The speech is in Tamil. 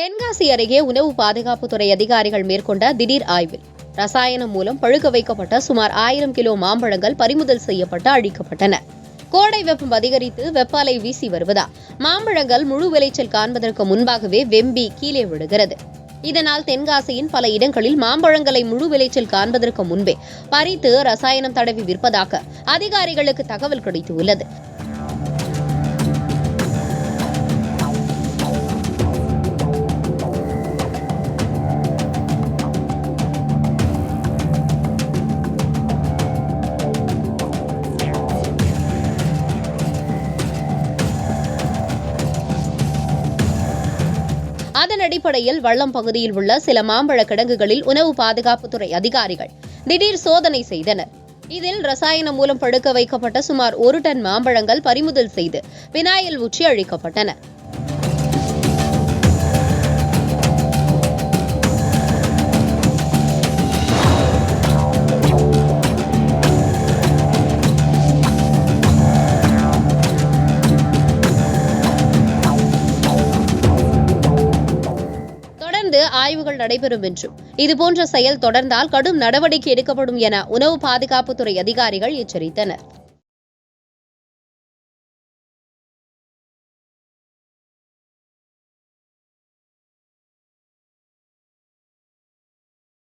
தென்காசி அருகே உணவு பாதுகாப்புத்துறை அதிகாரிகள் மேற்கொண்ட திடீர் ஆய்வில் ரசாயனம் மூலம் பழுக்க வைக்கப்பட்ட சுமார் 1000 கிலோ மாம்பழங்கள் பறிமுதல் செய்யப்பட்டு அழிக்கப்பட்டன. கோடை வெப்பம் அதிகரித்து வெப்ப அலை வீசி வருவதால் மாம்பழங்கள் முழு விளைச்சல் காண்பதற்கு முன்பாகவே வெம்பி கீழே விழுகிறது. இதனால் தென்காசியின் பல இடங்களில் மாம்பழங்களை முழு விளைச்சல் காண்பதற்கு முன்பே பறித்து ரசாயனம் தடவி விற்பதாக அதிகாரிகளுக்கு தகவல் கிடைத்துள்ளது. அதன் அடிப்படையில் வள்ளம் பகுதியில் உள்ள சில மாம்பழ கிடங்குகளில் உணவு பாதுகாப்புத்துறை அதிகாரிகள் திடீர் சோதனை செய்தனர். இதில் ரசாயனம் மூலம் பழுக்க வைக்கப்பட்ட சுமார் 1 டன் மாம்பழங்கள் பறிமுதல் செய்து பினாயில் ஊற்றி அழிக்கப்பட்டன. ஆய்வுகள் நடைபெறும் என்றும் இதுபோன்ற செயல் தொடர்ந்தால் கடும் நடவடிக்கை எடுக்கப்படும் என உணவு பாதுகாப்புத்துறை அதிகாரிகள் எச்சரித்தனர்.